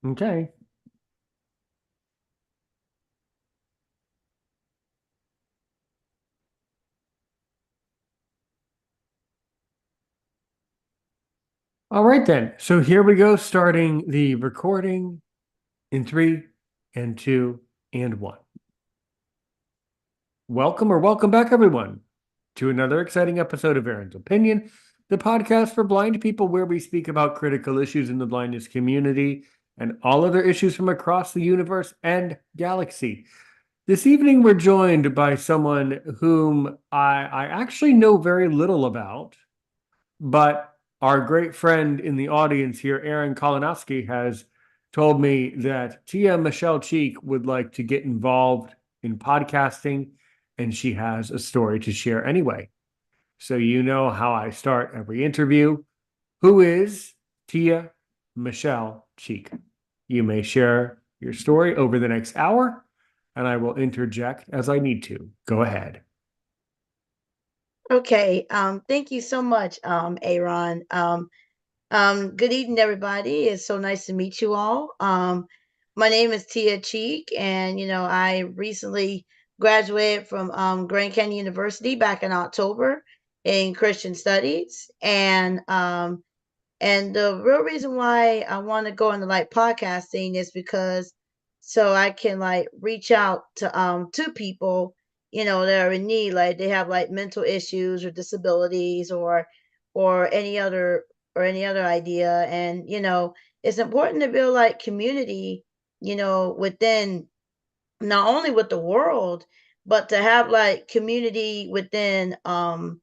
Okay. All right then. So here we go, starting the recording in three and two and one. Welcome or welcome back, everyone, to another exciting episode of Aaron's Opinion, the podcast for blind people where we speak about critical issues in the blindness community and all other issues from across the universe and galaxy. This evening, we're joined by someone whom I actually know very little about, but our great friend in the audience here, Aaron Kolonowski, has told me that Tia Michelle Cheek would like to get involved in podcasting, and she has a story to share anyway. So, you know how I start every interview. Who is Tia Michelle Cheek? You may share your story over the next hour, and I will interject as I need to. Go ahead. Okay, thank you so much, Aaron. Good evening, everybody. It's so nice to meet you all. My name is Tia Cheek, and I recently graduated from Grand Canyon University back in October in Christian Studies, and the real reason why I want to go into like podcasting is because so I can like reach out to people, that are in need, like they have like mental issues or disabilities or any other idea. And it's important to build like community, within not only with the world, but to have like community within from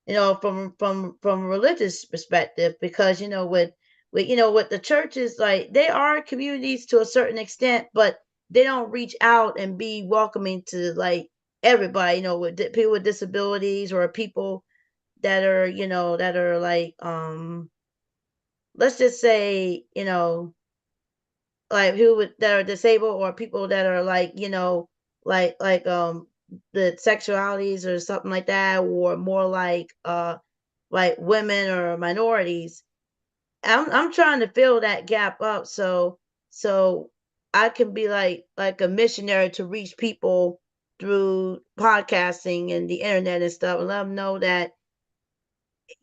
a religious perspective, because with the churches, like they are communities to a certain extent, but they don't reach out and be welcoming to like everybody, with people with disabilities or people that are like let's just say, like that are disabled, or people that are like like the sexualities or something like that, or more like women or minorities. I'm trying to fill that gap up, so I can be like a missionary to reach people through podcasting and the internet and stuff, and let them know that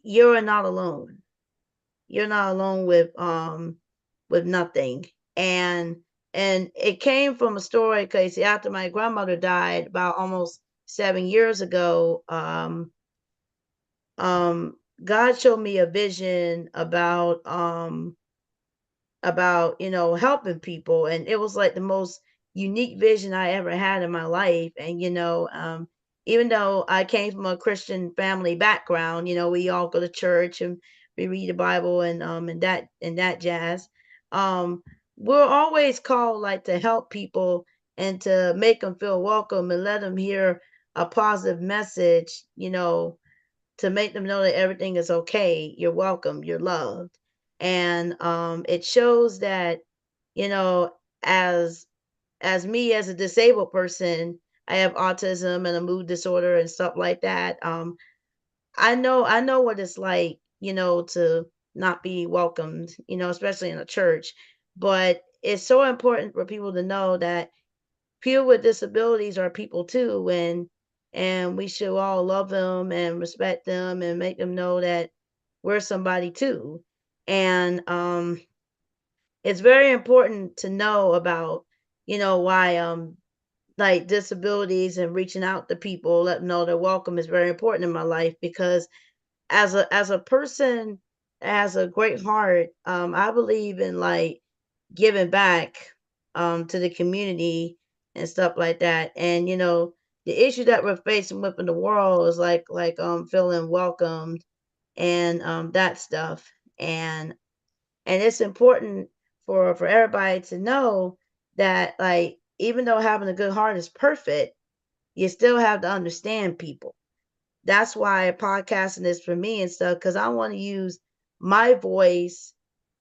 you're not alone. You're not alone with nothing. And it came from a story, because after my grandmother died about almost 7 years ago, um God showed me a vision about helping people, and it was like the most unique vision I ever had in my life. And even though I came from a Christian family background, we all go to church and we read the Bible and that jazz. um we're always called like to help people and to make them feel welcome and let them hear a positive message, to make them know that everything is okay. You're welcome. You're loved. And it shows that, you know, as me as a disabled person, I have autism and a mood disorder and stuff like that. I know what it's like, to not be welcomed, especially in a church. But it's so important for people to know that people with disabilities are people too, and we should all love them and respect them and make them know that we're somebody too. And it's very important to know about, why like disabilities and reaching out to people, let them know they're welcome, is very important in my life. Because as a person that has a great heart, I believe in like giving back to the community and stuff like that. And the issue that we're facing with in the world is like feeling welcomed and that stuff. And it's important for everybody to know that, like, even though having a good heart is perfect, you still have to understand people. That's why podcasting is for me and stuff, because I want to use my voice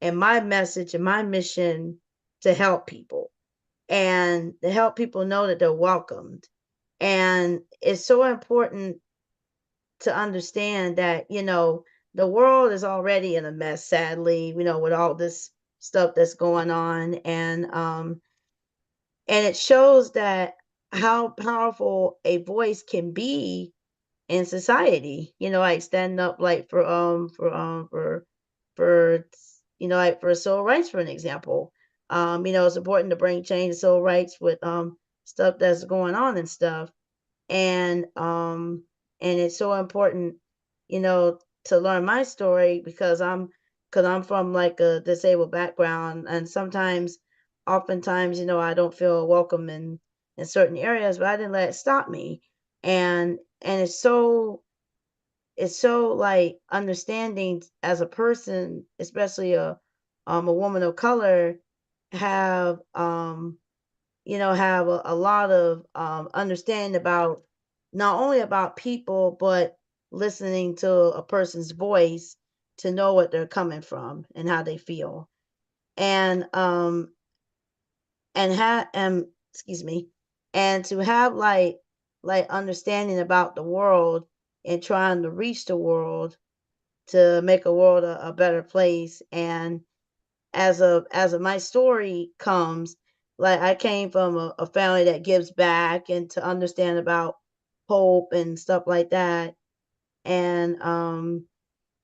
and my message and my mission to help people, and to help people know that they're welcomed. And it's so important to understand that, the world is already in a mess, sadly, with all this stuff that's going on, and it shows that how powerful a voice can be in society. Like standing up, like for like for civil rights, for an example. It's important to bring change to civil rights with stuff that's going on and stuff, and it's so important, you know, to learn my story because I'm from like a disabled background, and oftentimes, I don't feel welcome in certain areas, but I didn't let it stop me, and it's so like understanding as a person, especially a woman of color, have have a lot of understanding about not only about people, but listening to a person's voice to know what they're coming from and how they feel. And excuse me, and to have like understanding about the world and trying to reach the world to make a world a better place. And as my story comes, like I came from a family that gives back and to understand about hope and stuff like that. And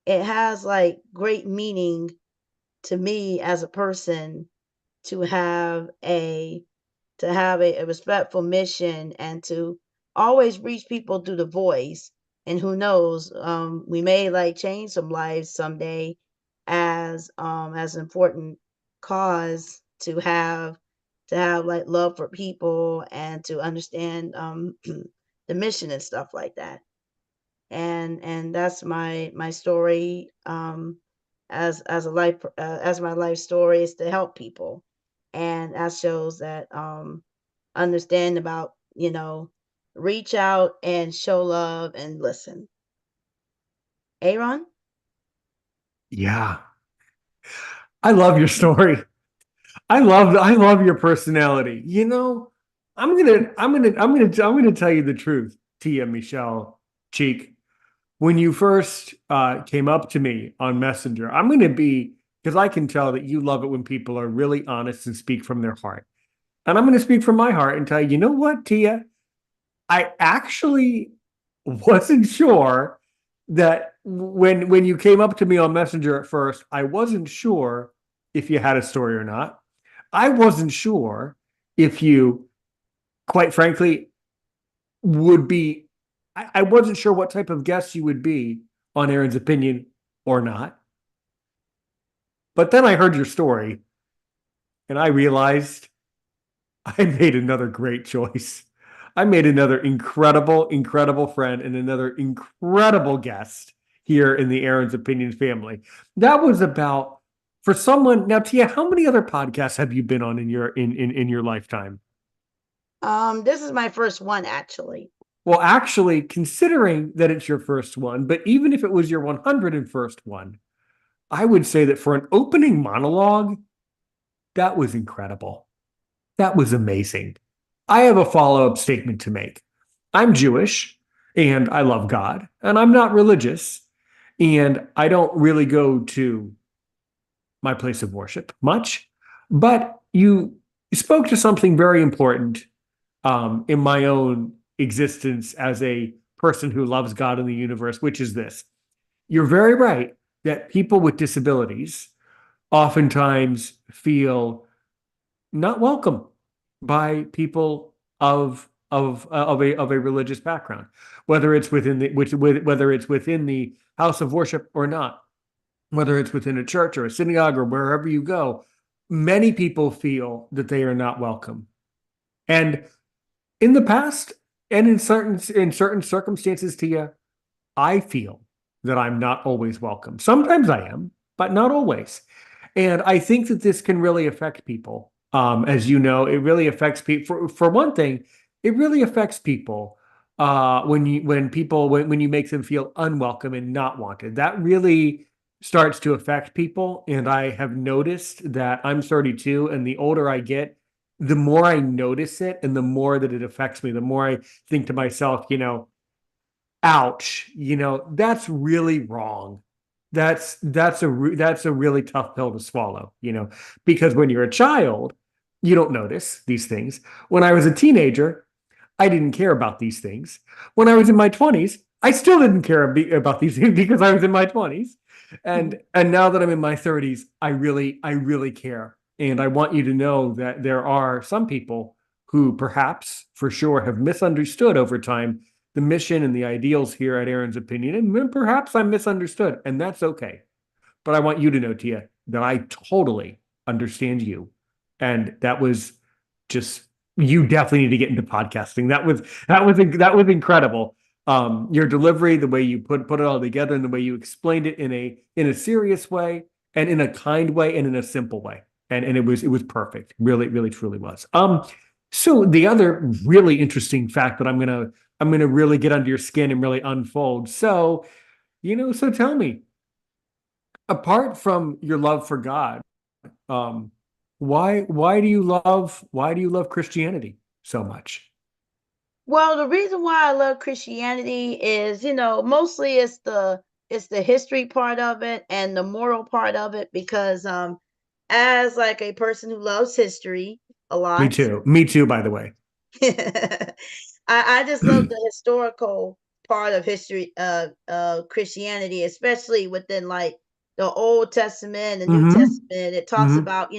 it has like great meaning to me as a person to have a respectful mission and to always reach people through the voice. And who knows, we may like change some lives someday as an important cause to have like love for people and to understand the mission and stuff like that. And that's my story, as my life story is to help people, and that shows that understand about, reach out and show love and listen. Aaron. Yeah. I love your story. I love your personality. I'm gonna tell you the truth, Tia Michelle Cheek. When you first came up to me on Messenger, I'm gonna be because I can tell that you love it when people are really honest and speak from their heart. And I'm gonna speak from my heart and tell you, you know what, Tia? I actually wasn't sure that when you came up to me on Messenger at first, I wasn't sure if you had a story or not. I wasn't sure if you, quite frankly, would be. I wasn't sure what type of guest you would be on Aaron's Opinion or not. But then I heard your story and I realized I made another great choice. I made another incredible, incredible friend and another incredible guest here in the Aaron's Opinion family. That was about for someone now, Tia. How many other podcasts have you been on in your lifetime? This is my first one, actually. Well, actually, considering that it's your first one, but even if it was your 101st one, I would say that for an opening monologue, that was incredible. That was amazing. I have a follow up statement to make. I'm Jewish and I love God, and I'm not religious, and I don't really go to my place of worship much. But you spoke to something very important in my own existence as a person who loves God and the universe, which is this. You're very right that people with disabilities oftentimes feel not welcome by people of a religious background, whether it's whether it's within the house of worship or not, whether it's within a church or a synagogue or wherever you go. Many people feel that they are not welcome, and in the past, and in certain circumstances, Tia, I feel that I'm not always welcome. Sometimes I am, but not always. And I think that this can really affect people. As you know, it really affects people. For one thing, it really affects people when you make them feel unwelcome and not wanted. That really starts to affect people. And I have noticed that I'm 32, and the older I get, the more I notice it, and the more that it affects me. The more I think to myself, ouch, that's really wrong. that's a really tough pill to swallow, because when you're a child, you don't notice these things. When I was a teenager, I didn't care about these things. When I was in my 20s, I still didn't care about these things because I was in my 20s. And now that I'm in my 30s, I really care. And I want you to know that there are some people who perhaps for sure have misunderstood over time the mission and the ideals here at Aaron's Opinion. And perhaps I'm misunderstood, and that's okay. But I want you to know, Tia, that I totally understand you. And that was just you definitely need to get into podcasting. That was incredible. Your delivery, the way you put it all together, and the way you explained it in a serious way, and in a kind way, and in a simple way. And it was perfect. Really, really, truly was. So the other really interesting fact that I'm gonna really get under your skin and really unfold. So tell me, apart from your love for God, um, why do you love Christianity so much? Well, the reason why I love Christianity is, mostly it's the history part of it and the moral part of it because as like a person who loves history a Me lot, too. Me too, by the way. I just love the historical part of history Christianity, especially within like the Old Testament, the New Hmm. Testament. It talks Hmm. about,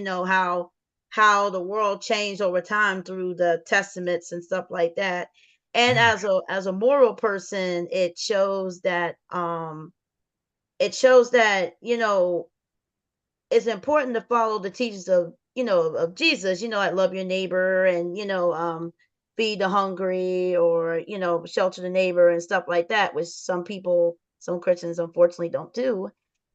how the world changed over time through the testaments and stuff like that. And Yeah. as a moral person, it shows that, it's important to follow the teachings of Jesus, like love your neighbor and feed the hungry or shelter the neighbor and stuff like that, which some Christians unfortunately don't do.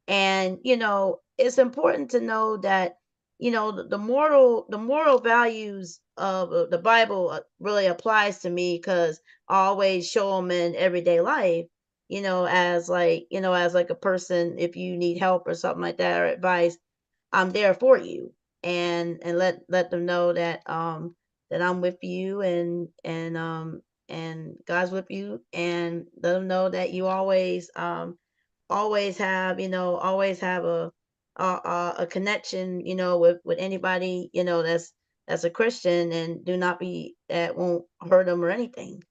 And it's important to know that the moral values of the Bible really applies to me because I always show them in everyday life. As like a person, if you need help or something like that or advice, I'm there for you, and let them know that I'm with you, and God's with you, and let them know that you always have a connection, with anybody, that's a Christian, and do not be that won't hurt them or anything.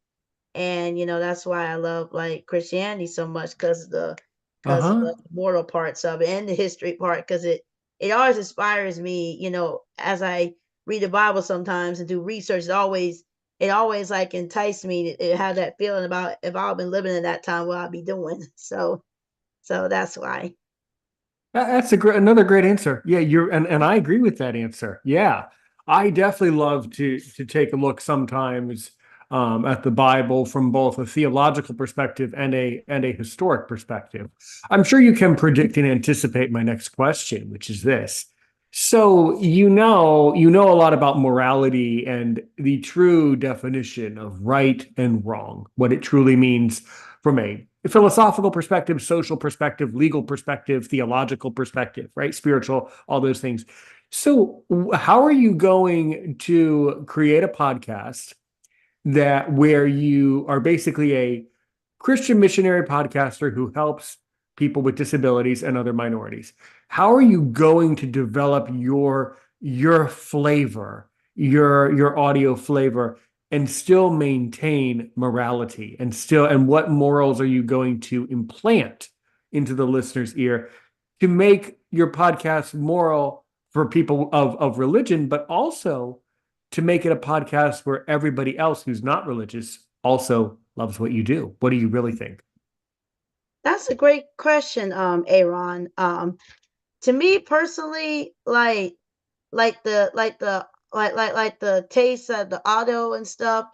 And that's why I love like Christianity so much because of the Uh-huh. moral parts of it and the history part, because it always inspires me, as I read the Bible sometimes and do research. It always like entice me to have that feeling about if I've been living in that time, what I'll be doing. So that's why. That's another great answer. Yeah, and I agree with that answer. Yeah. I definitely love to take a look sometimes at the Bible from both a theological perspective and a historic perspective. I'm sure you can predict and anticipate my next question, which is this. So you know a lot about morality and the true definition of right and wrong, what it truly means from a philosophical perspective, social perspective, legal perspective, theological perspective, right? Spiritual, all those things. So, how are you going to create a podcast that where you are basically a Christian missionary podcaster who helps people with disabilities and other minorities? How are you going to develop your flavor, your audio flavor, and still maintain morality, and what morals are you going to implant into the listener's ear to make your podcast moral for people of religion, but also to make it a podcast where everybody else who's not religious also loves what you do? What do you really think? That's a great question, Aaron. To me personally, like the taste of the audio and stuff,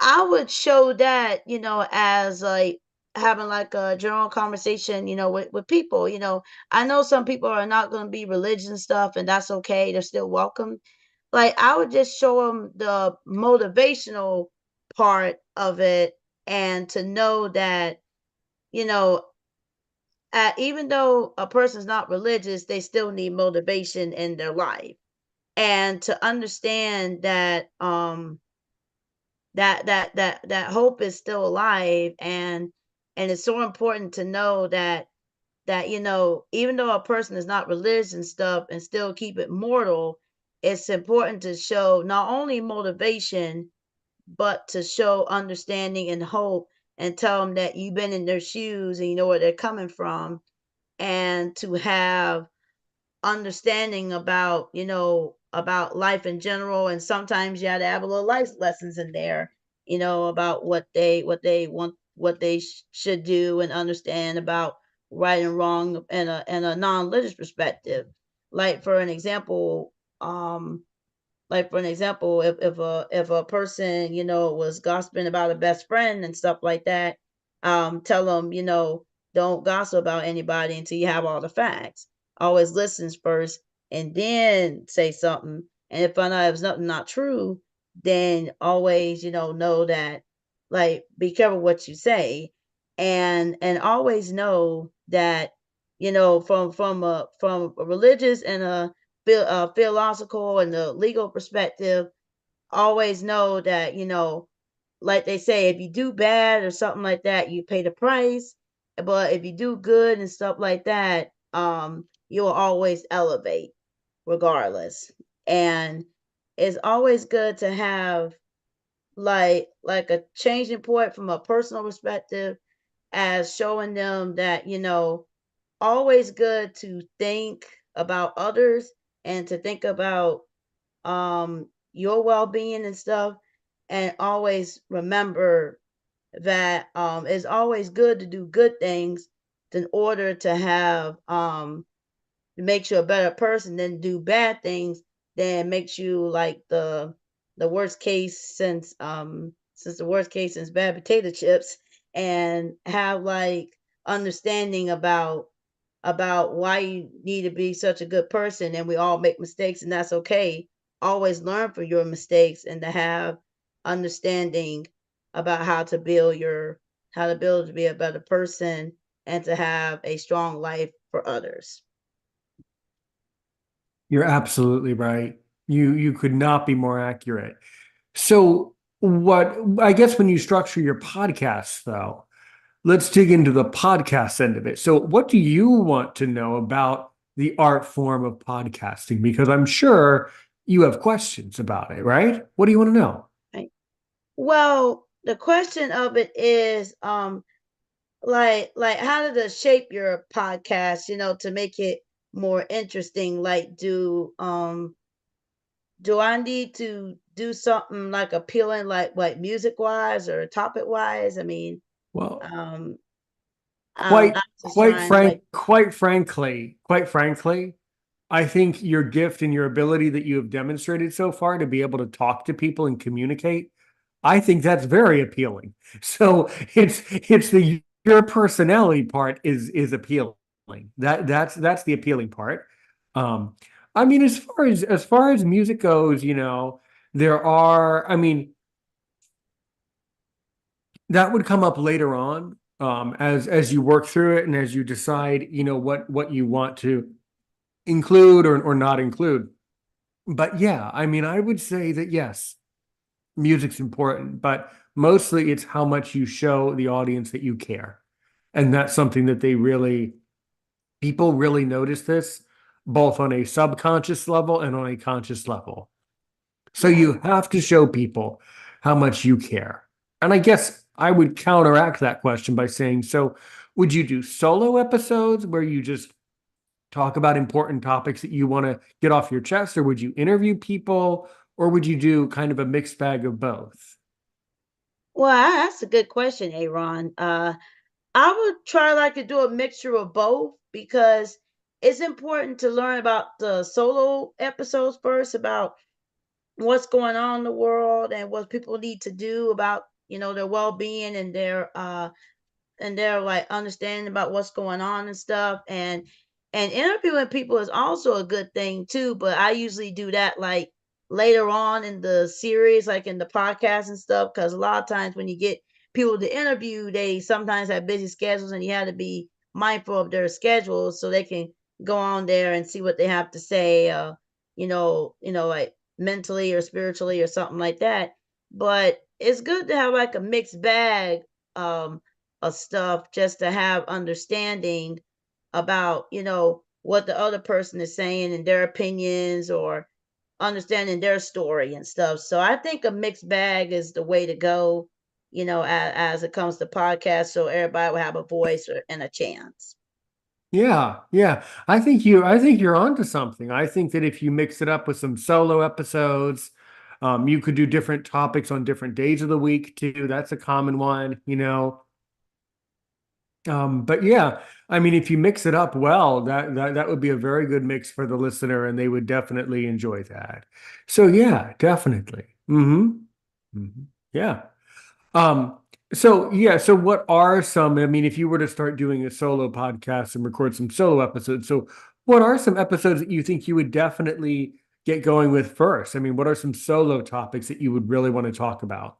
I would show that, as like having like a general conversation, with people. I know some people are not going to be religious and stuff, and that's okay. They're still welcome. Like I would just show them the motivational part of it, and to know that, you know, even though a person's not religious, they still need motivation in their life, and to understand that hope is still alive, and it's so important to know that that, even though a person is not religious and stuff and still keep it mortal, it's important to show not only motivation, but to show understanding and hope, and tell them that you've been in their shoes and you know where they're coming from, and to have understanding about, about life in general. And sometimes you have to have a little life lessons in there, about what they want, what they should do, and understand about right and wrong in a non-religious perspective. Like for an example, if a person, was gossiping about a best friend and stuff like that, tell them, don't gossip about anybody until you have all the facts. Always listens first and then say something. And if I know it's nothing not true, then always, know that, like, be careful what you say, and always know that, from a religious and a philosophical and the legal perspective, always know that, like they say, if you do bad or something like that, you pay the price. But if you do good and stuff like that, you'll always elevate regardless. And it's always good to have like a changing point from a personal perspective, as showing them that, always good to think about others and to think about your well-being and stuff, and always remember that it's always good to do good things in order to have makes you a better person. Than do bad things, then makes you like the worst case since the worst case since bad potato chips. And have like understanding about why you need to be such a good person. And we all make mistakes, and that's okay. Always learn from your mistakes, and to have understanding about how to build to be a better person, and to have a strong life for others. You're absolutely right. You could not be more accurate. So what I guess when you structure your podcast though, let's dig into the podcast end of it. So what do you want to know about the art form of podcasting? Because I'm sure you have questions about it, right? What do you want to know? Right. Well, the question of it is, like how did it shape your podcast, to make it more interesting? Like, do I need to do something like appealing, like music wise or topic wise? I mean, Well, um, quite I'm just trying, like, quite frankly, I think your gift and your ability that you have demonstrated so far to be able to talk to people and communicate, I think that's very appealing. So it's the your personality part is appealing. That's the appealing part. Um, I mean, as far as music goes, there are, I mean, that would come up later on, as you work through it and as you decide, what you want to include or not include. But yeah, I mean, I would say that yes, music's important, but mostly it's how much you show the audience that you care. And that's something that people really notice this both on a subconscious level and on a conscious level. So right. you have to show people how much you care. And I guess I would counteract that question by saying, so would you do solo episodes where you just talk about important topics that you want to get off your chest, or would you interview people, or would you do kind of a mixed bag of both? Well, that's a good question, Aaron. I would try like to do a mixture of both, because it's important to learn about the solo episodes first, about what's going on in the world and what people need to do about, their well-being and they're like understanding about what's going on and stuff. And interviewing people is also a good thing too, but I usually do that like later on in the series, like in the podcast and stuff, because a lot of times when you get people to interview, they sometimes have busy schedules, and you have to be mindful of their schedules so they can go on there and see what they have to say, like mentally or spiritually or something like that. But it's good to have like a mixed bag um of stuff, just to have understanding about, what the other person is saying and their opinions, or understanding their story and stuff. So I think a mixed bag is the way to go, as it comes to podcasts, so everybody will have a voice and a chance. Yeah, yeah. I think you're onto something. I think that if you mix it up with some solo episodes, you could do different topics on different days of the week too. That's a common one. But yeah, I mean, if you mix it up well, that would be a very good mix for the listener, and they would definitely enjoy that. So yeah, definitely. Yeah. Um, so what are some, I mean, if you were to start doing a solo podcast and record some solo episodes, so what are some episodes that you think you would definitely get going with first? I mean, what are some solo topics that you would really want to talk about?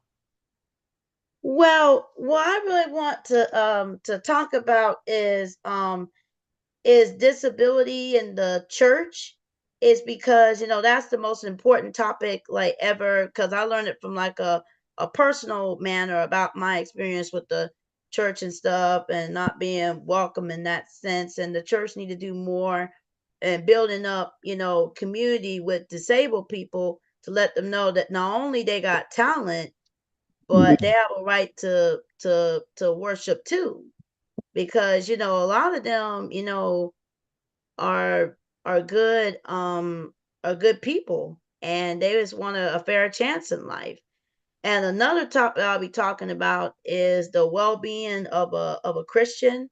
Well, what I really want to talk about is disability in the church, is because that's the most important topic like ever, because I learned it from like a personal manner about my experience with the church and stuff, and not being welcome in that sense, and the church need to do more and building up community with disabled people, to let them know that not only they got talent, but they have a right to worship too, because a lot of them are are good are good people, and they just want a fair chance in life. And another topic I'll be talking about is the well-being of a Christian.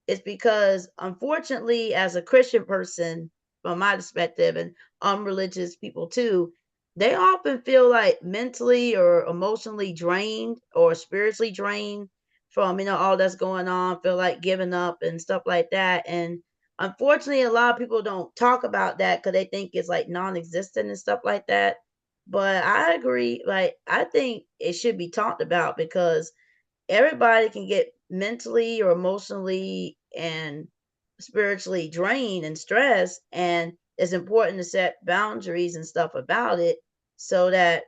It's because, unfortunately, as a Christian person, from my perspective, and unreligious people too, they often feel like mentally or emotionally drained or spiritually drained from all that's going on, feel like giving up and stuff like that. And unfortunately, a lot of people don't talk about that because they think it's like non-existent and stuff like that. But I agree, like I think it should be talked about, because everybody can get mentally or emotionally and spiritually drained and stressed, and it's important to set boundaries and stuff about it, so that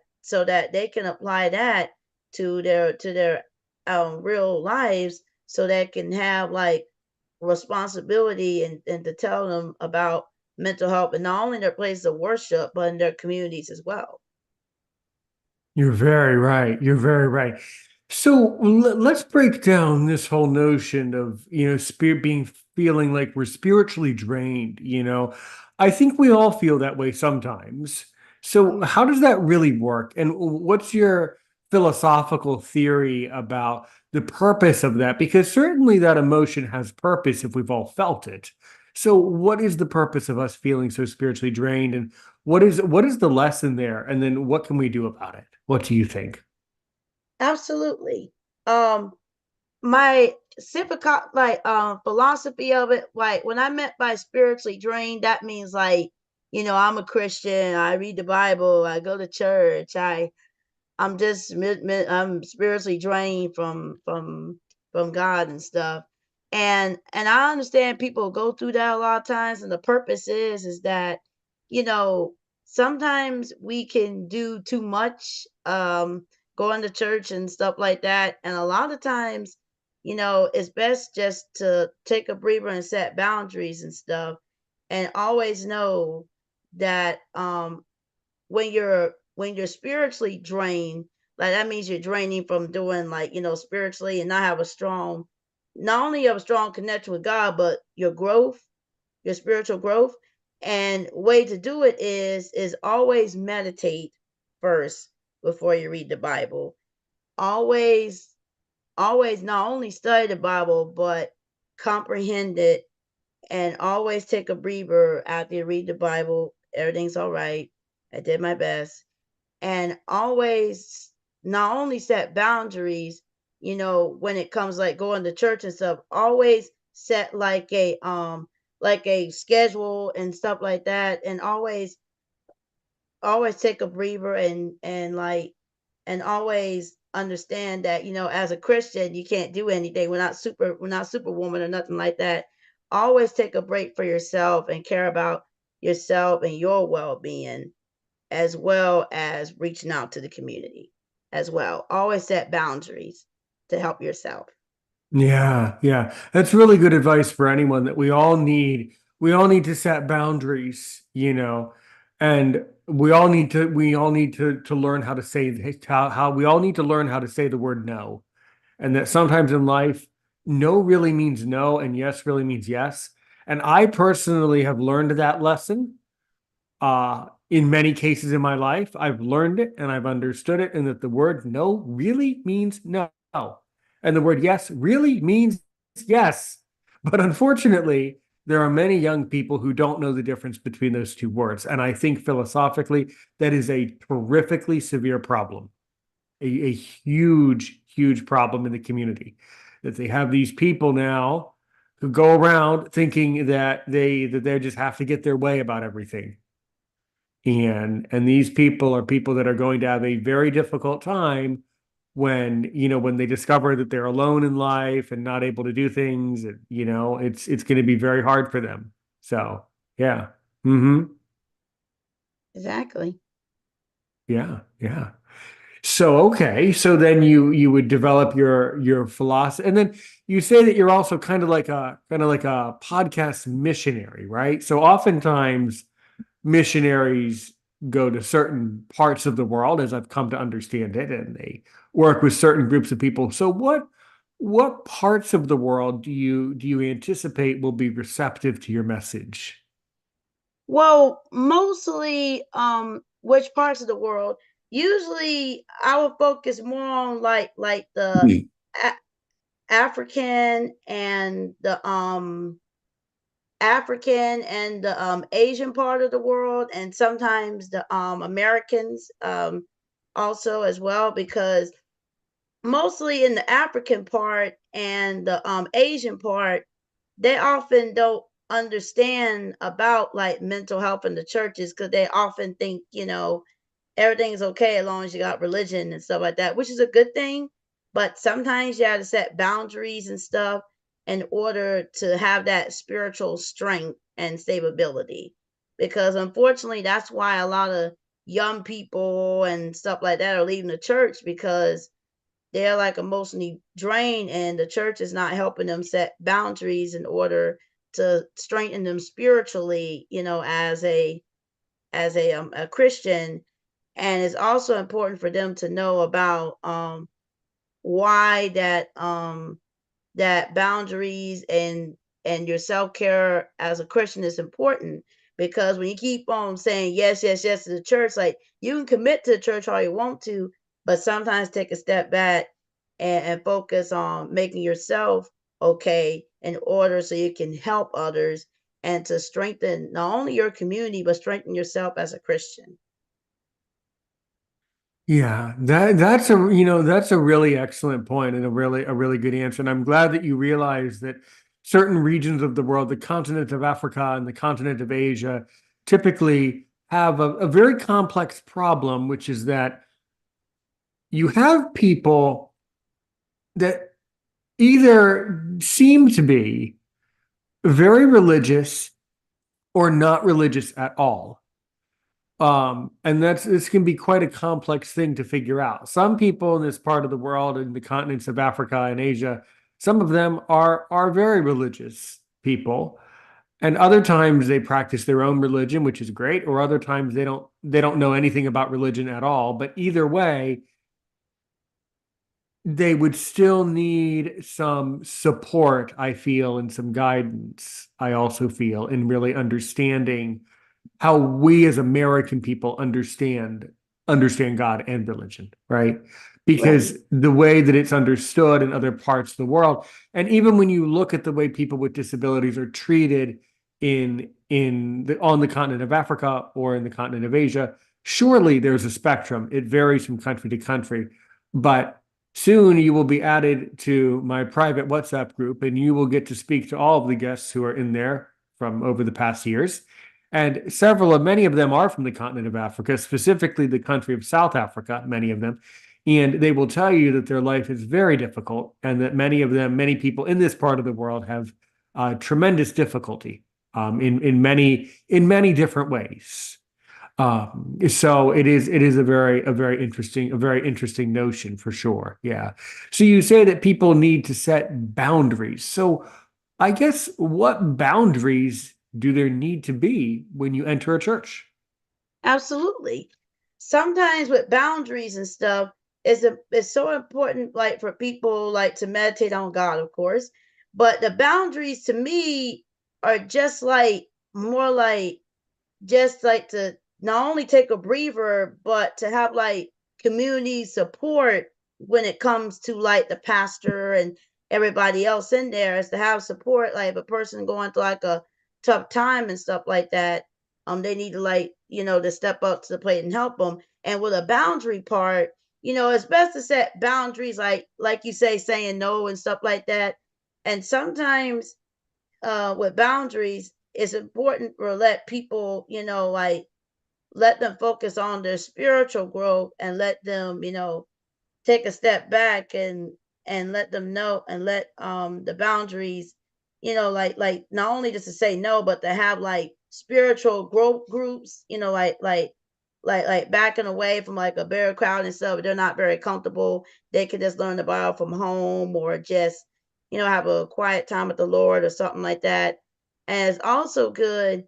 they can apply that to their real lives, so they can have like responsibility, and to tell them about mental health, and not only in their place of worship but in their communities as well. You're very right. You're very right. So let's break down this whole notion of, spirit being feeling like we're spiritually drained. I think we all feel that way sometimes. So how does that really work? And what's your philosophical theory about the purpose of that? Because certainly that emotion has purpose if we've all felt it. So what is the purpose of us feeling so spiritually drained, and what is the lesson there? And then what can we do about it? What do you think? Absolutely. Um, my philosophy of it, like when I meant by spiritually drained, that means like, I'm a Christian, I read the Bible, I go to church, I'm just I'm spiritually drained from God and stuff. And I understand people go through that a lot of times, and the purpose is that, you know, sometimes we can do too much, going to church and stuff like that. And a lot of times, it's best just to take a breather and set boundaries and stuff, and always know that when you're spiritually drained, like that means you're draining from doing, like, spiritually, and not only have a strong connection with God, but your growth, your spiritual growth. And way to do it is always meditate first before you read the Bible. Always, always not only study the Bible, but comprehend it, and always take a breather after you read the Bible. Everything's all right. I did my best. And always not only set boundaries, when it comes like going to church and stuff, always set like a schedule and stuff like that, and always take a breather, and always understand that, as a Christian, you can't do anything. We're not superwoman or nothing like that. Always take a break for yourself and care about yourself and your well-being, as well as reaching out to the community as well. Always set boundaries to help yourself. Yeah, yeah. That's really good advice for anyone that we all need to set boundaries, and we all need to learn how to say how we all need to learn how to say the word no. And that sometimes in life, no really means no and yes really means yes. And I personally have learned that lesson in many cases in my life. I've learned it and I've understood it, and that the word no really means no. And the word yes really means yes. But unfortunately, there are many young people who don't know the difference between those two words. And I think philosophically, that is a terrifically severe problem, a huge, huge problem in the community. That they have these people now who go around thinking that they just have to get their way about everything. And these people are people that are going to have a very difficult time when they discover that they're alone in life and not able to do things. It's going to be very hard for them. So, yeah. Mm-hmm. Exactly. Yeah, yeah. So okay, so then you would develop your philosophy, and then you say that you're also kind of like a podcast missionary, right? So oftentimes missionaries go to certain parts of the world, as I've come to understand it, and they work with certain groups of people. So what parts of the world do you anticipate will be receptive to your message? Well, mostly, which parts of the world? Usually, I would focus more on like the Hmm. A- African and the Asian part of the world, and sometimes the Americans also as well, because mostly in the African part and the Asian part, they often don't understand about like mental health in the churches, because they often think, everything's okay as long as you got religion and stuff like that, which is a good thing. But sometimes you have to set boundaries and stuff in order to have that spiritual strength and stability. Because unfortunately, that's why a lot of young people and stuff like that are leaving the church, because they're like emotionally drained and the church is not helping them set boundaries in order to strengthen them spiritually, as a Christian. And it's also important for them to know about why that boundaries and your self-care as a Christian is important. Because when you keep on saying yes, yes, yes to the church, like, you can commit to the church all you want to, but sometimes take a step back and focus on making yourself okay in order so you can help others and to strengthen not only your community but strengthen yourself as a Christian. Yeah, that's a really excellent point and a really good answer. And I'm glad that you realize that certain regions of the world, the continent of Africa and the continent of Asia, typically have a very complex problem, which is that you have people that either seem to be very religious or not religious at all. And this can be quite a complex thing to figure out. Some people in this part of the world, in the continents of Africa and Asia, some of them are very religious people, and other times they practice their own religion, which is great, or other times they don't know anything about religion at all. But either way, they would still need some support, I feel, and some guidance, I also feel, in really understanding how we as American people understand God and religion, right? Right. Because the way that it's understood in other parts of the world, and even when you look at the way people with disabilities are treated on the continent of Africa or in the continent of Asia, surely there's a spectrum. It varies from country to country, but soon you will be added to my private WhatsApp group, and you will get to speak to all of the guests who are in there from over the past years. And many of them are from the continent of Africa, specifically the country of South Africa, many of them. And they will tell you that their life is very difficult, and that many people in this part of the world have tremendous difficulty in many different ways. So it is a very interesting notion for sure. Yeah. So you say that people need to set boundaries. So I guess what boundaries do there need to be when you enter a church? Absolutely. Sometimes with boundaries and stuff, it's so important, like for people like to meditate on God, of course. But the boundaries to me are just like more like just like to not only take a breather, but to have like community support when it comes to like the pastor and everybody else in there, is to have support. Like if a person going through like a tough time and stuff like that, they need to like, to step up to the plate and help them. And with a boundary part, it's best to set boundaries, like you say, saying no and stuff like that. And sometimes with boundaries, it's important to let people, like let them focus on their spiritual growth and let them, take a step back and let them know and let the boundaries, like not only just to say no, but to have like spiritual growth groups, like backing away from like a bigger crowd and stuff. If they're not very comfortable, they can just learn the Bible from home, or just, have a quiet time with the Lord or something like that. And it's also good,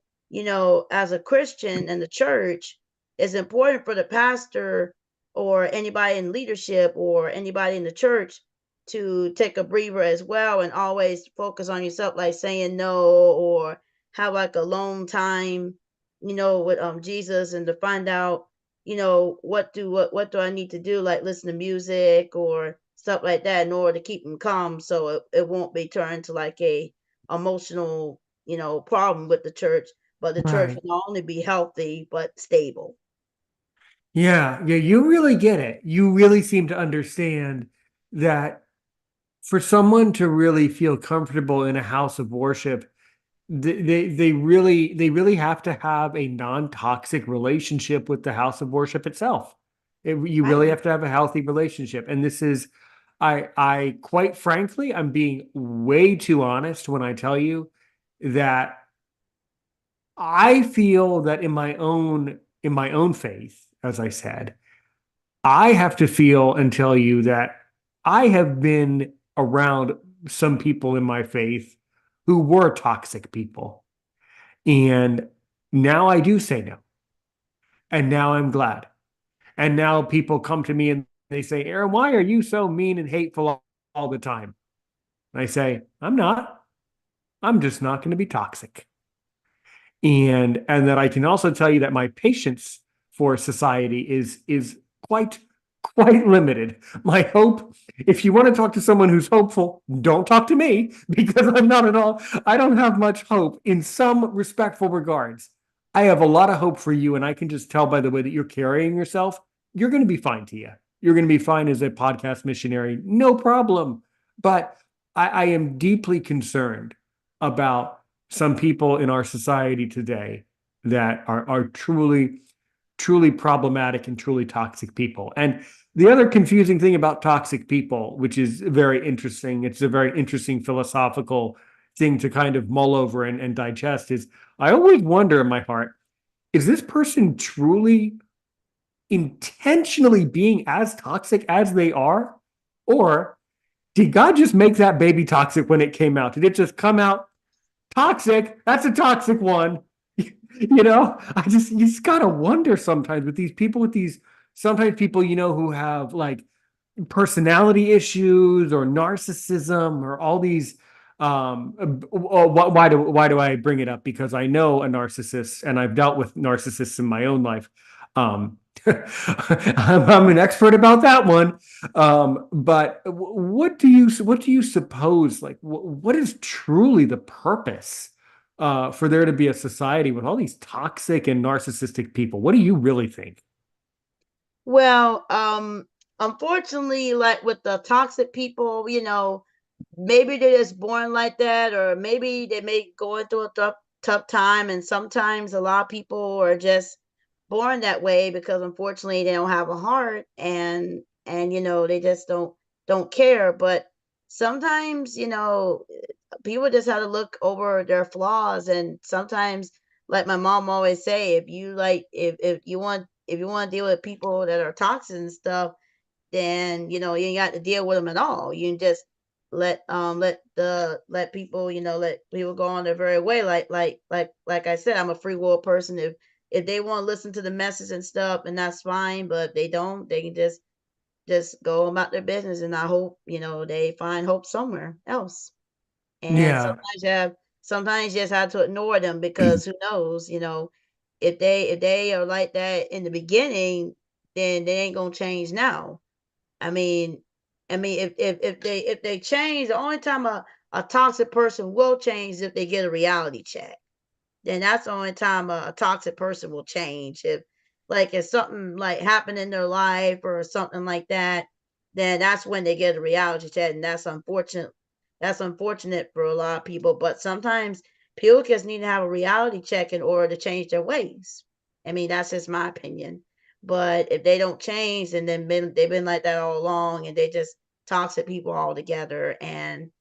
as a Christian in the church, it's important for the pastor or anybody in leadership or anybody in the church to take a breather as well, and always focus on yourself, like saying no, or have like a alone time, with Jesus, and to find out, what do I need to do, like listen to music or stuff like that, in order to keep them calm, so it won't be turned to like a emotional, problem with the church, but the church Right. will not only be healthy but stable. Yeah, yeah, you really get it. You really seem to understand that for someone to really feel comfortable in a house of worship, they really have to have a non-toxic relationship with the house of worship itself. You really Right. have to have a healthy relationship. And this is, I quite frankly, I'm being way too honest when I tell you that I feel that in my own faith, as I said, I have to feel and tell you that I have been around some people in my faith who were toxic people. And now I do say no. And now I'm glad. And now people come to me and they say, Aaron, why are you so mean and hateful all the time? And I say, I'm not. I'm just not going to be toxic. And that I can also tell you that my patience for society is quite limited. My hope, if you want to talk to someone who's hopeful, don't talk to me because I'm not at all, I don't have much hope in some respectful regards. I have a lot of hope for you, and I can just tell by the way that you're carrying yourself, you're going to be fine, Tia. You're going to be fine as a podcast missionary, no problem. But I am deeply concerned about some people in our society today that are truly problematic and truly toxic people. And the other confusing thing about toxic people, which is very interesting, it's a very interesting philosophical thing to kind of mull over and digest, is I always wonder in my heart, is this person truly intentionally being as toxic as they are? Or did God just make that baby toxic when it came out? Did it just come out toxic? That's a toxic one. You just gotta wonder sometimes with these people, sometimes people, who have like personality issues or narcissism or all these. Why do I bring it up? Because I know a narcissist and I've dealt with narcissists in my own life. Um, I'm an expert about that one. But what do you suppose? Like, what is truly the purpose for there to be a society with all these toxic and narcissistic people? What do you really think? Well, unfortunately, like with the toxic people, maybe they're just born like that, or maybe they may go through a tough time. And sometimes a lot of people are just born that way because unfortunately they don't have a heart, and they just don't care. But sometimes, people just have to look over their flaws, and sometimes like my mom always say, if you want to deal with people that are toxic and stuff, then you ain't got to deal with them at all. You can just let people let people go on their very way. Like I said, I'm a free will person. If they want to listen to the message and stuff, and that's fine. But if they don't, they can just go about their business. And I hope they find hope somewhere else. And Yeah. sometimes you just have to ignore them, because who knows, if they are like that in the beginning, then they ain't gonna change now. I mean, if they change, the only time a toxic person will change is if they get a reality check. Then that's the only time a toxic person will change. If something like happened in their life or something like that, then that's when they get a reality check, and that's unfortunate. That's unfortunate for a lot of people. But sometimes people just need to have a reality check in order to change their ways. I mean, that's just my opinion. But if they don't change, and then they've been like that all along, and they just toxic people altogether, and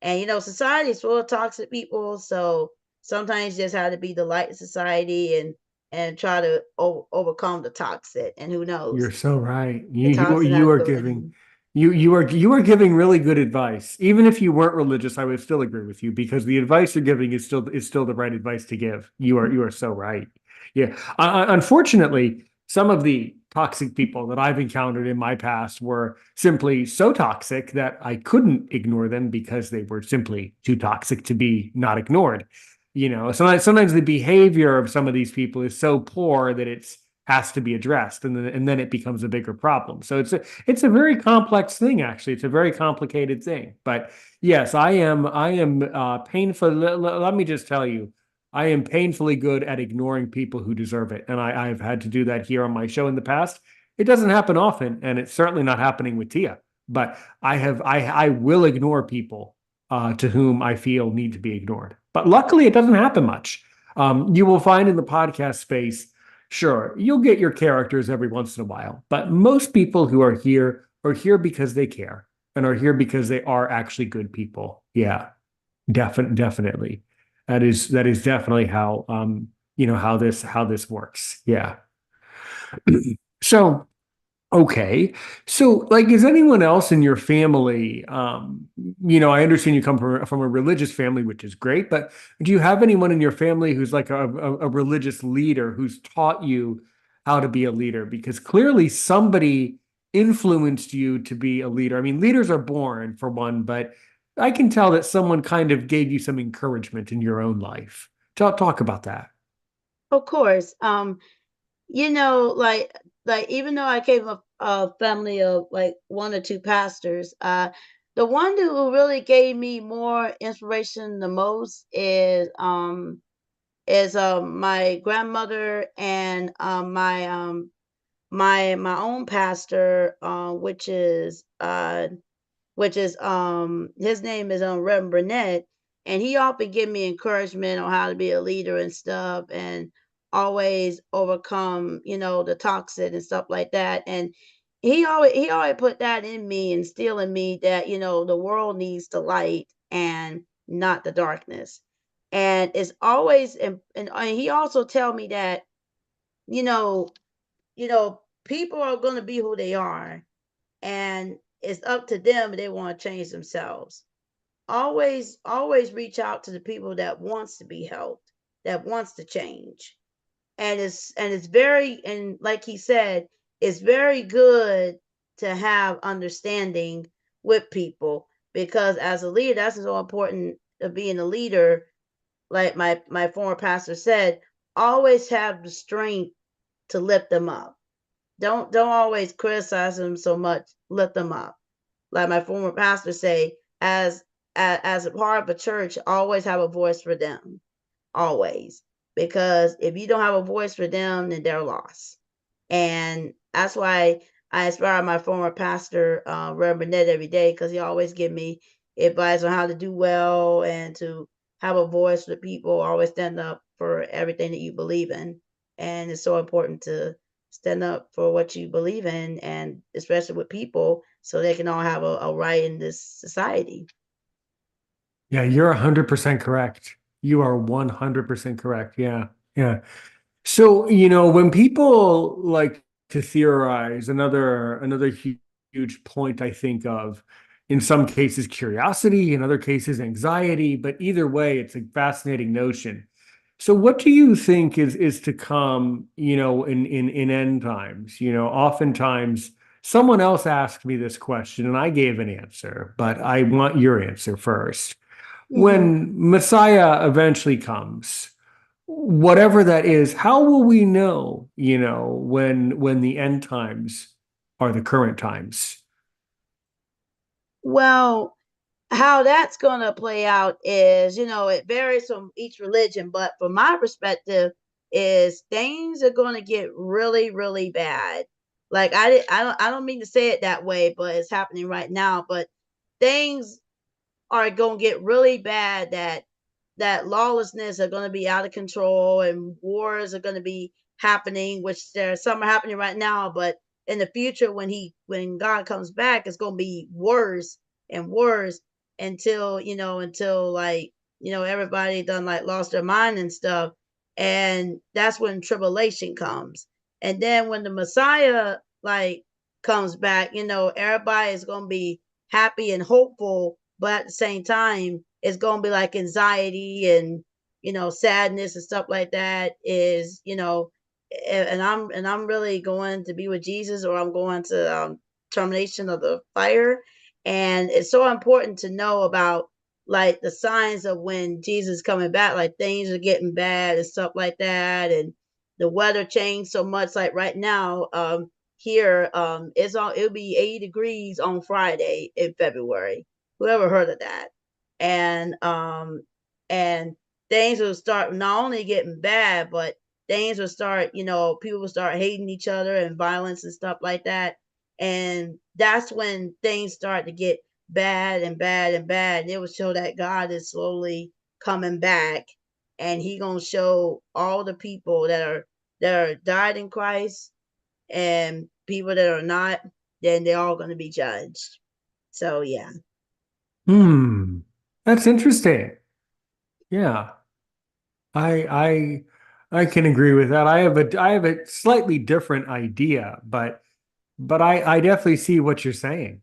society is full of toxic people, so sometimes you just have to be the light of society, and try to overcome the toxic. And who You're knows, so right. the toxic You has are good in giving them. you are giving really good advice. Even if you weren't religious, I would still agree with you because the advice you're giving is still the right advice to give. You are so right. Yeah. Unfortunately, some of the toxic people that I've encountered in my past were simply so toxic that I couldn't ignore them because they were simply too toxic to be not ignored. Sometimes the behavior of some of these people is so poor that it's has to be addressed, and then it becomes a bigger problem. So it's a very complex thing. Actually, it's a very complicated thing. But yes, I am painful. Let me just tell you, I am painfully good at ignoring people who deserve it, and I've had to do that here on my show in the past. It doesn't happen often, and it's certainly not happening with Tia. But I will ignore people to whom I feel need to be ignored. But luckily, it doesn't happen much. You will find in the podcast space. Sure, you'll get your characters every once in a while, but most people who are here because they care and are here because they are actually good people. Yeah, definitely. That is definitely how how this works. Yeah. So okay. So, like, is anyone else in your family, I understand you come from a religious family, which is great, but do you have anyone in your family who's like a religious leader who's taught you how to be a leader? Because clearly somebody influenced you to be a leader. I mean, leaders are born for one, but I can tell that someone kind of gave you some encouragement in your own life. Talk about that. Of course. You know, like even though I came from a family of like one or two pastors, the one who really gave me more inspiration the most is my grandmother, and my own pastor, which is his name is Reverend Burnett, and he often give me encouragement on how to be a leader and stuff, and always overcome the toxic and stuff like that. And he always put that in me, and still in me, that the world needs the light and not the darkness. And it's always, and he also tell me that you know people are going to be who they are, and it's up to them if they want to change themselves. Always reach out to the people that wants to be helped, that wants to change. And it's very, and like he said, it's very good to have understanding with people, because as a leader, that's so important of being a leader. Like my former pastor said, always have the strength to lift them up. Don't always criticize them so much. Lift them up. Like my former pastor say, as a part of a church, always have a voice for them. Always. Because if you don't have a voice for them, then they're lost. And that's why I inspire my former pastor, Reverend Burnett, every day, because he always give me advice on how to do well and to have a voice for people. Always stand up for everything that you believe in. And it's so important to stand up for what you believe in, and especially with people, so they can all have a right in this society. Yeah, you're 100% correct. You are 100% correct. Yeah. Yeah. So, when people like to theorize, another huge point I think of, in some cases curiosity, in other cases anxiety, but either way, it's a fascinating notion. So what do you think is to come, in end times? Oftentimes someone else asked me this question and I gave an answer, but I want your answer first. Hmm. When Messiah eventually comes, whatever that is, how will we know, when the end times are the current times? Well, how that's going to play out is, it varies from each religion, but from my perspective, is things are going to get really, really bad. Like I don't mean to say it that way, but it's happening right now. But things are going to get really bad, that lawlessness are going to be out of control and wars are going to be happening, which there some are happening right now, but in the future when God comes back, it's going to be worse and worse until like everybody done like lost their mind and stuff, and that's when tribulation comes. And then when the Messiah like comes back, everybody is going to be happy and hopeful, but at the same time, it's going to be like anxiety and sadness and stuff like that. Is and I'm really going to be with Jesus, or I'm going to termination of the fire. And it's so important to know about like the signs of when Jesus is coming back, like things are getting bad and stuff like that, and the weather changed so much. Like right now, here it'll be 80 degrees on Friday in February. Whoever heard of that? And things will start not only getting bad, but things will start, people will start hating each other and violence and stuff like that. And that's when things start to get bad and bad and bad. And it will show that God is slowly coming back, and He gonna show all the people that are died in Christ and people that are not, then they're all gonna be judged. So yeah. Hmm. That's interesting. Yeah. I I can agree with that. I have a slightly different idea, but I definitely see what you're saying.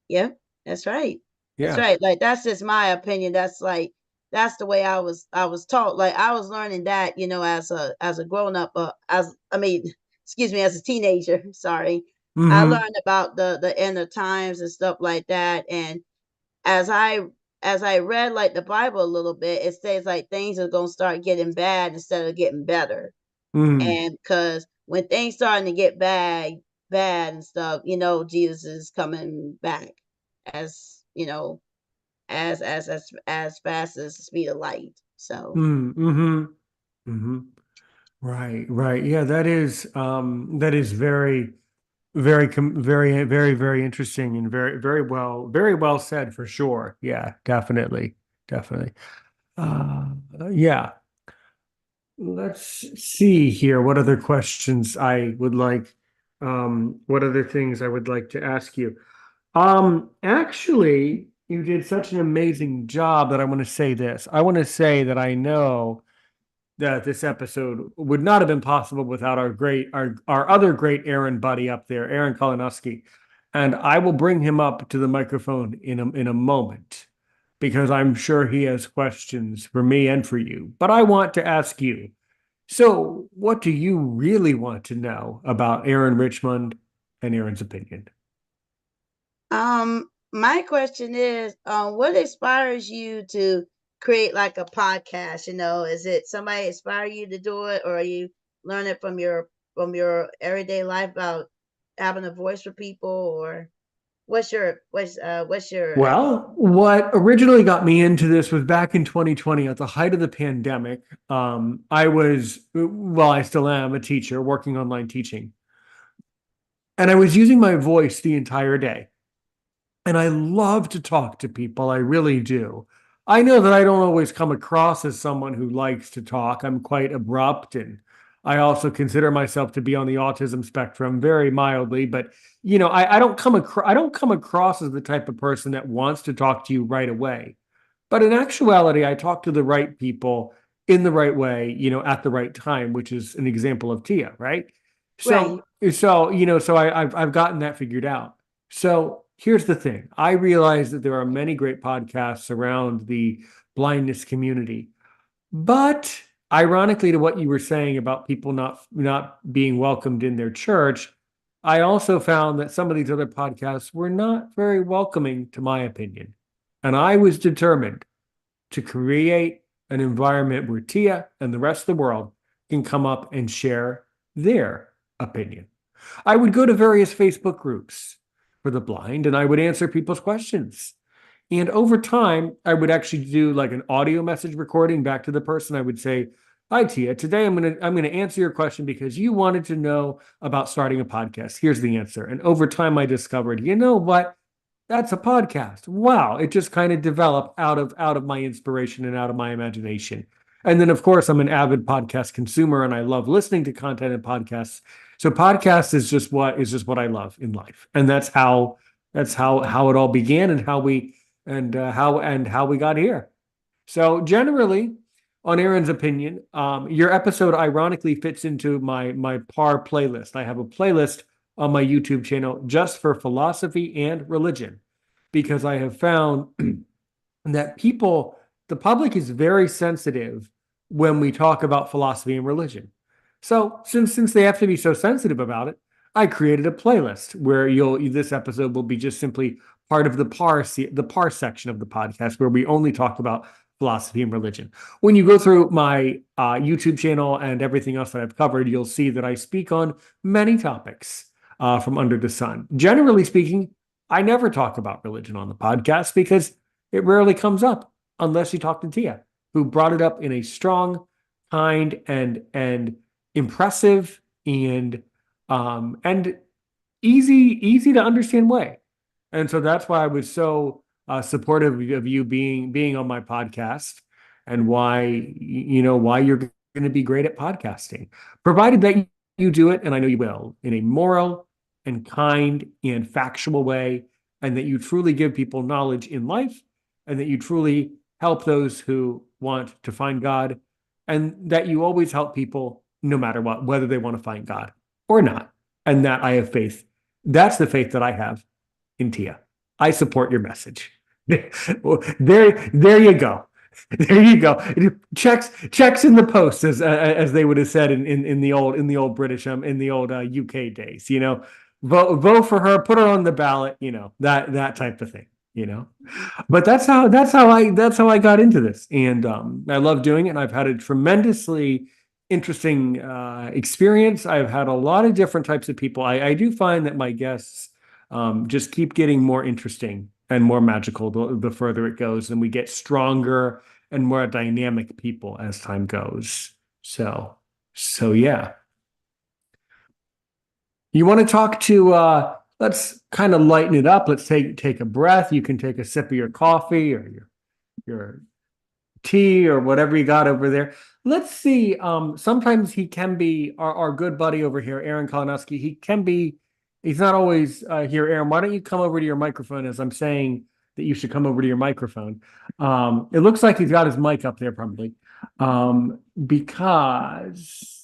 Yeah, that's right. That's Yeah. right. Like that's just my opinion. That's the way I was taught. Like I was learning that, as a grown up, as I mean, excuse me, as a teenager. Sorry, I Hmm. learned about the end of times and stuff like that. And as I as I read like the Bible a little bit, it says like things are gonna start getting bad instead of getting better. Hmm. And because when things starting to get bad and stuff, Jesus is coming back as as fast as the speed of light. So Hmm. Hmm. Hmm. Right, right. Yeah, that is very interesting and very well said for sure. Yeah, definitely. Definitely. Uh, yeah. Let's see here. What other questions I would like, what other things I would like to ask you? Actually, you did such an amazing job that I want to say this. I want to say that I know that this episode would not have been possible without our other great Aaron buddy up there, Aaron Kalinowski. And I will bring him up to the microphone in a moment because I'm sure he has questions for me and for you. But I want to ask you, so what do you really want to know about Aaron Richmond and Aaron's opinion? my question is, what inspires you to create like a podcast? Is it somebody inspire you to do it, or are you learning from your everyday life about having a voice for people, or what's your Well, what originally got me into this was back in 2020 at the height of the pandemic. I still am a teacher working online teaching, and I was using my voice the entire day. And I love to talk to people. I really do. I know that I don't always come across as someone who likes to talk. I'm quite abrupt, and I also consider myself to be on the autism spectrum very mildly. But I don't come across as the type of person that wants to talk to you right away. But in actuality, I talk to the right people in the right way, at the right time, which is an example of Tia, right? So, Right. so I've gotten that figured out. So here's the thing. I realize that there are many great podcasts around the blindness community, but ironically to what you were saying about people not being welcomed in their church, I also found that some of these other podcasts were not very welcoming, to my opinion. And I was determined to create an environment where Tia and the rest of the world can come up and share their opinion. I would go to various Facebook groups for the blind and I would answer people's questions. And over time, I would actually do like an audio message recording back to the person. I would say, "Hi Tia, today I'm gonna answer your question because you wanted to know about starting a podcast. Here's the answer." And over time, I discovered, you know what? That's a podcast. Wow. It just kind of developed out of my inspiration and out of my imagination. And then of course I'm an avid podcast consumer and I love listening to content and podcasts. So podcast is just what I love in life. And that's how it all began and how we got here. So generally, on Aaron's opinion, your episode ironically fits into my par playlist. I have a playlist on my YouTube channel just for philosophy and religion because I have found that the public is very sensitive when we talk about philosophy and religion. So since they have to be so sensitive about it, I created a playlist where this episode will be just simply part of the par section of the podcast where we only talk about philosophy and religion. When you go through my YouTube channel and everything else that I've covered, you'll see that I speak on many topics from under the sun. Generally speaking, I never talk about religion on the podcast because it rarely comes up unless you talk to Tia, who brought it up in a strong, kind, and impressive and easy to understand way. And so that's why I was so supportive of you being on my podcast and why you're going to be great at podcasting, provided that you do it, and I know you will, in a moral and kind and factual way, and that you truly give people knowledge in life, and that you truly help those who want to find God, and that you always help people no matter what, whether they want to find God or not. And that I have faith. That's the faith that I have in Tia. I support your message. There you go. There you go. Checks in the post, as they would have said in the old British in the old UK days. Vote for her, put her on the ballot. That type of thing. But that's how I got into this, and I love doing it. And I've had a tremendously interesting experience. I've had a lot of different types of people. I do find that my guests just keep getting more interesting and more magical the further it goes, and we get stronger and more dynamic people as time goes. So yeah. You want to talk to let's kind of lighten it up. Let's take a breath. You can take a sip of your coffee or your tea or whatever you got over there. Let's see. Sometimes he can be our good buddy over here, Aaron Kalinowski. He's not always here. Aaron, why don't you come over to your microphone as I'm saying that you should come over to your microphone? It looks like he's got his mic up there probably. Because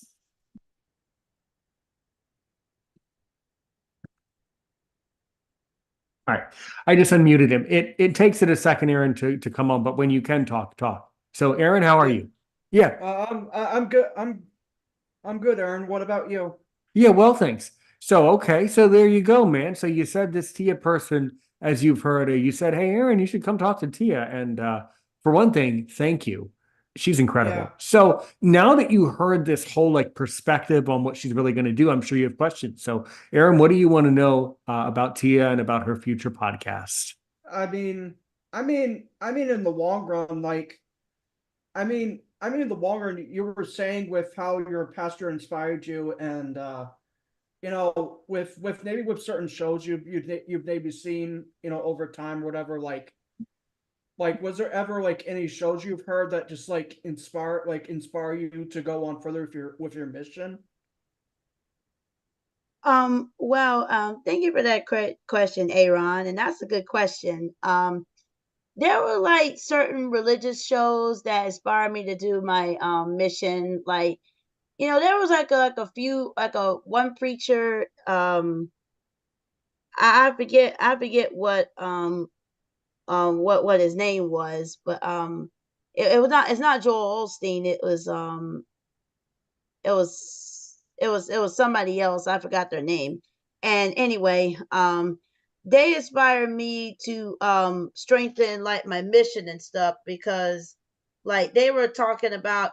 all right. I just unmuted him. It takes it a second, Aaron, to come on, but when you can talk, talk. So, Aaron, how are Yeah, you? Yeah. I'm good. I'm good, Aaron. What about you? Yeah, well, thanks. So, okay, so there you go, man. So you said this Tia person, as you've heard, you said, "Hey, Aaron, you should come talk to Tia." And for one thing, thank you. She's Yeah. incredible. So now that you heard this whole like perspective on what she's really going to do, I'm sure you have questions. So, Aaron, what do you want to know about Tia and about her future podcast? I mean, I mean, in the long run, in the long run, you were saying with how your pastor inspired you, and with maybe with certain shows you've maybe seen, over time or whatever. Like, was there ever like any shows you've heard that just inspire you to go on further with your mission? Well, thank you for that question, Aaron, and that's a good question. there were like certain religious shows that inspired me to do my mission. Like, there was like a few, like a one preacher. I forget what his name was, but it was not, it's not Joel Osteen. It was somebody else. I forgot their name. And anyway, they inspired me to strengthen like my mission and stuff, because like they were talking about,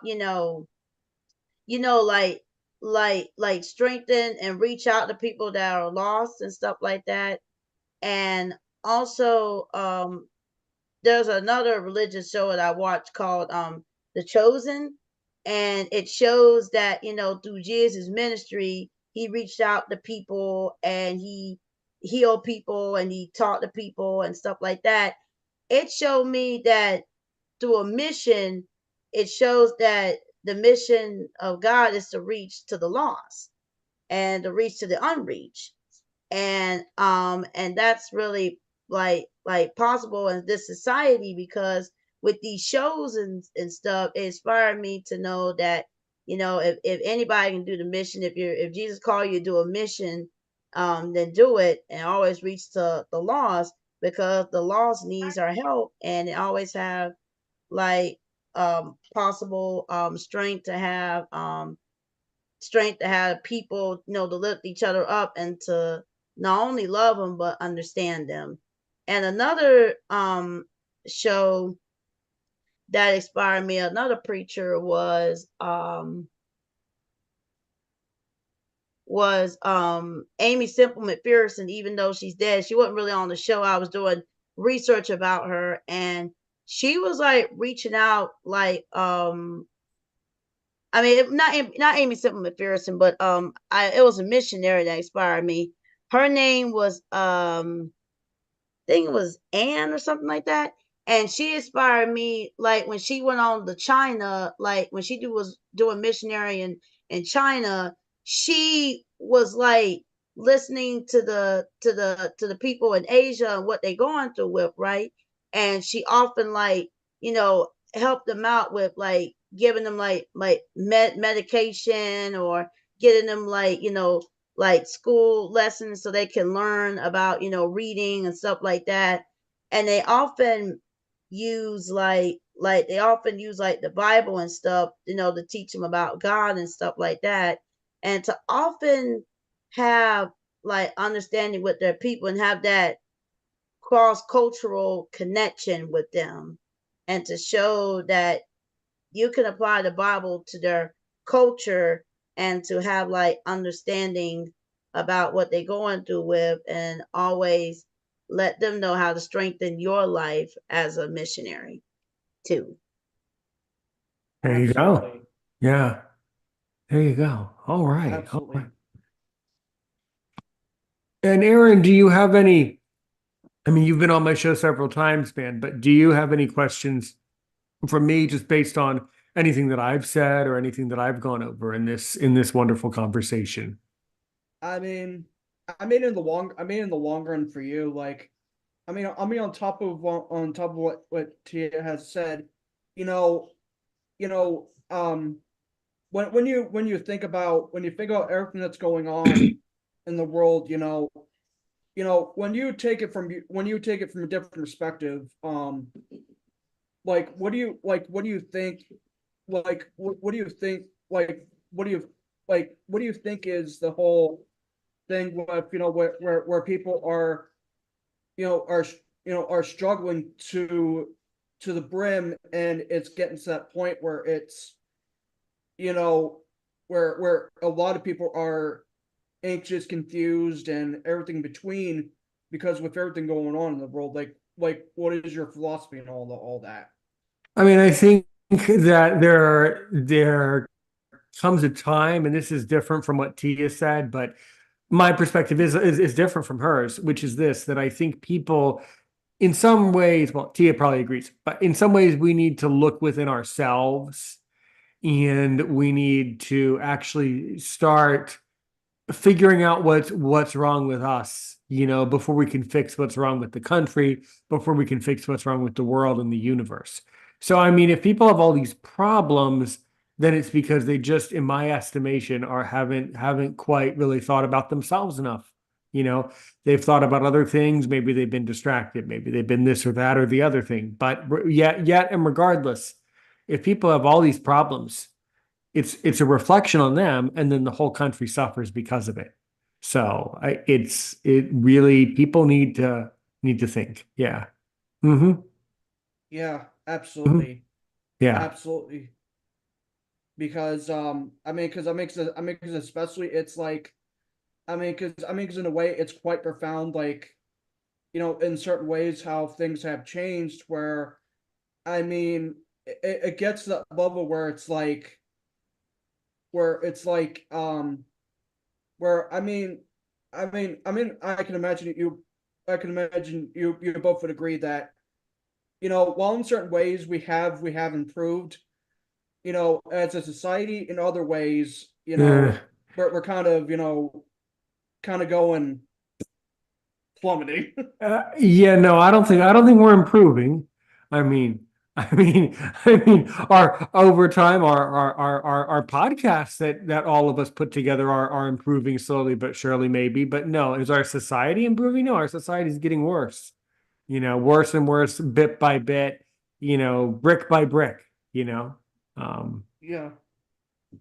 like strengthen and reach out to people that are lost and stuff like that. And also, there's another religious show that I watched called The Chosen, and it shows that, through Jesus' ministry, he reached out to people and he healed people and he taught the people and stuff like that. It showed me that through a mission, it shows that the mission of God is to reach to the lost and to reach to the unreached. And that's really like possible in this society, because with these shows and stuff, it inspired me to know that, if anybody can do the mission, if Jesus called you to do a mission, then do it, and always reach to the lost, because the lost needs our help, and they always have like possible strength to have people, to lift each other up and to not only love them but understand them. And another show that inspired me, another preacher was Amy Simple McPherson. Even though she's dead, she wasn't really on the show. I was doing research about her, and she was like reaching out, like I mean, not Amy Simple McPherson, but it was a missionary that inspired me. Her name was I think it was Anne or something like that. And she inspired me, like when she went on to China, like when she was doing missionary in China, she was like listening to the people in Asia and what they going through with, right? And she often like, helped them out with like giving them like medication, or getting them like school lessons so they can learn about, reading and stuff like that. And they often use like the Bible and stuff, to teach them about God and stuff like that, and to often have like understanding with their people and have that cross cultural connection with them, and to show that you can apply the Bible to their culture, and to have like understanding about what they're going through with, and always let them know how to strengthen your life as a missionary too. There you go. Absolutely. Yeah. There you go. All right. All Absolutely. right. And Aaron, do you have any? I mean, you've been on my show several times, man, but do you have any questions from me just based on anything that I've said or anything that I've gone over in this wonderful conversation? I mean, I mean, in the long run for you, like, on top of what Tia has said, you know, you know, when you think about everything that's going on in the world, when you take it from a different perspective, like, what do you think, what do you think, what do you what do you think is the whole thing with, where people are, are struggling to the brim, and it's getting to that point where it's, you know where a lot of people are anxious, confused, and everything in between, because with everything going on in the world, what is your philosophy and all that? I mean, I think that there comes a time, and this is different from what Tia said, but my perspective is different from hers, which is this, that I think people in some ways, well, Tia probably agrees, but in some ways we need to look within ourselves, and we need to actually start figuring out what's wrong with us, before we can fix what's wrong with the country, before we can fix what's wrong with the world and the universe. So, I mean, if people have all these problems, then it's because they just, in my estimation, are haven't quite really thought about themselves enough. You know, they've thought about other things. Maybe they've been distracted. Maybe they've been this or that or the other thing. But yet, and regardless, if people have all these problems, it's a reflection on them, and then the whole country suffers because of it. So it really, people need to think. Yeah. Mm-hmm. Yeah, Mm-hmm. absolutely. Yeah. Absolutely. Because because especially it's like because in a way it's quite profound, like, in certain ways how things have changed, where it gets to that level where it's like where it's like where I can imagine you both would agree that, while in certain ways we have improved, as a society, in other ways, Uh, we're kind of going plummeting. yeah, no, I don't think we're improving. I mean, I mean, our over time, our podcasts that all of us put together are improving slowly but surely, maybe. But no, is our society improving? No, our society is getting worse. Worse and worse, bit by bit. Brick by brick. You know. Um, Yeah.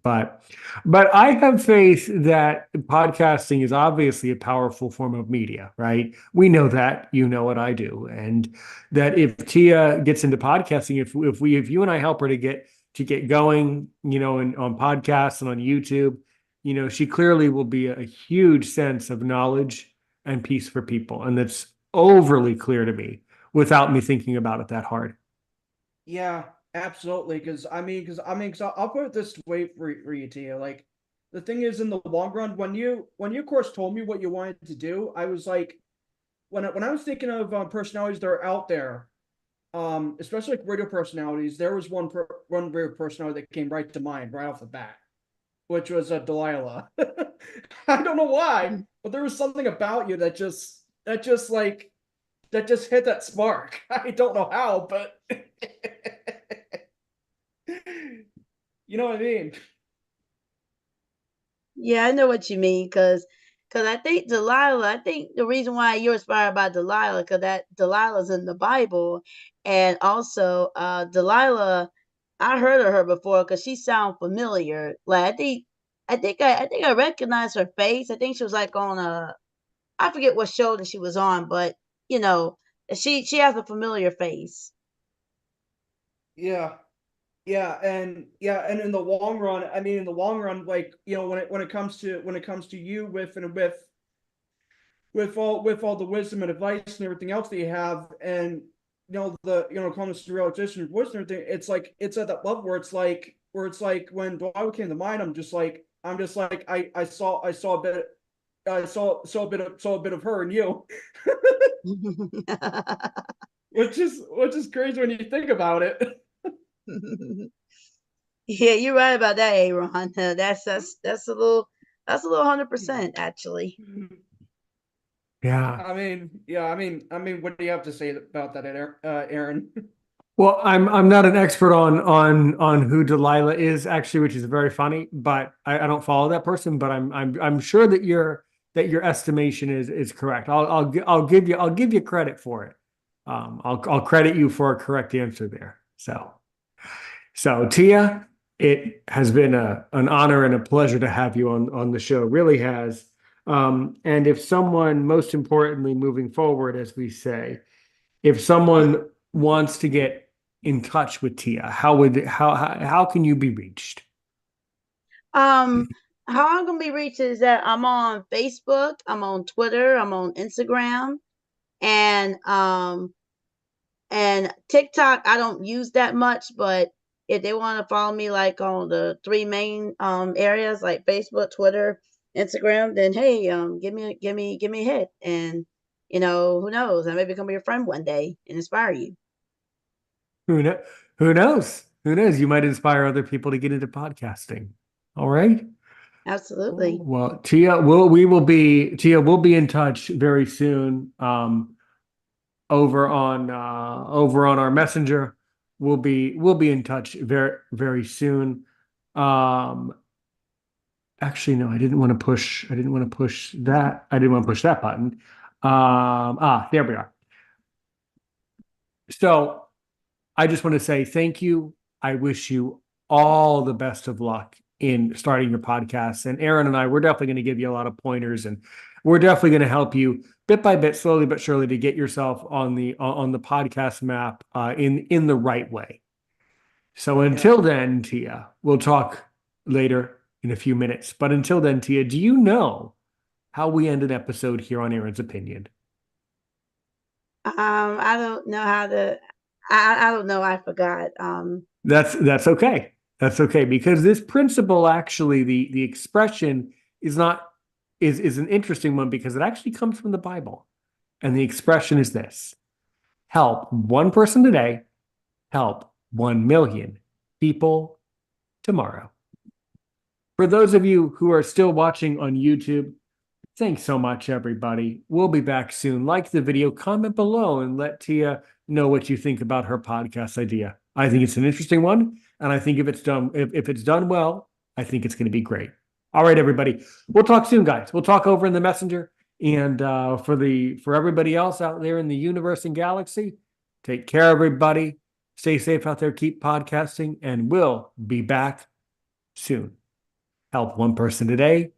but but I have faith that podcasting is obviously a powerful form of media, right? We know that, what I do. And that if Tia gets into podcasting, if you and I help her to get going, and on podcasts and on YouTube, she clearly will be a huge sense of knowledge and peace for people. And that's overly clear to me without me thinking about it that hard. Yeah, absolutely. Because I'll put it this way for you, Tia. Like, the thing is, in the long run, when you of course told me what you wanted to do, I was like, when I was thinking of personalities that are out there, especially like radio personalities, there was one radio personality that came right to mind right off the bat, which was Delilah. I don't know why, but there was something about you that just hit that spark. I don't know how, but you know what I mean? Yeah, I know what you mean, cause I think the reason why you're inspired by Delilah, cause that Delilah's in the Bible, and also, Delilah, I heard of her before, cause she sound familiar. Like, I think I recognize her face. I think she was, like, on I forget what show that she was on, but, you know, she has a familiar face. Yeah. Yeah, and in the long run, like, when it comes to you with all the wisdom and advice and everything else that you have, and comes to realization of voice and everything, it's at that level where it's like when Dwight came to mind, I'm just like I saw a bit of her in you, which is crazy when you think about it. Yeah, you're right about that, Aaron. That's a little 100% actually. Yeah. What do you have to say about that, Aaron? Well, I'm not an expert on who Delilah is actually, which is very funny, but I don't follow that person, but I'm sure that your estimation is correct. I'll give you credit for it. I'll credit you for a correct answer there. So Tia, it has been an honor and a pleasure to have you on the show. Really has. And if someone, most importantly, moving forward, as we say, if someone wants to get in touch with Tia, how can you be reached? Um, how I'm gonna be reached is that I'm on Facebook, I'm on Twitter, I'm on Instagram, and TikTok. I don't use that much, but if they want to follow me like on the three main areas like Facebook, Twitter, Instagram, then hey, give me a hit, and who knows, I may become your friend one day and inspire you. Who know, who knows? Who knows? You might inspire other people to get into podcasting. All right. Absolutely. Well, Tia, Tia will be in touch very soon. Over on our messenger. We'll be in touch very soon. Um, actually, no, I didn't want to push that. I didn't want to push that button. There we are. So I just want to say thank you. I wish you all the best of luck in starting your podcast. And Aaron and I, we're definitely going to give you a lot of pointers, and we're definitely going to help you bit by bit, slowly but surely, to get yourself on the podcast map in the right way. So until then, Tia, we'll talk later in a few minutes. But until then, Tia, do you know how we end an episode here on Aaron's Opinion? I don't know how to. I don't know. I forgot. That's okay. That's okay, because this principle, actually, the expression is not is an interesting one, because it actually comes from the Bible. And the expression is this: help one person today, help 1 million people tomorrow. For those of you who are still watching on YouTube, thanks so much, everybody. We'll be back soon. Like the video, comment below, and let Tia know what you think about her podcast idea. I think it's an interesting one, and I think if it's done well, I think it's going to be great. All right, everybody. We'll talk soon, guys. We'll talk over in the messenger. And for everybody else out there in the universe and galaxy, take care, everybody. Stay safe out there. Keep podcasting, and we'll be back soon. Help one person today,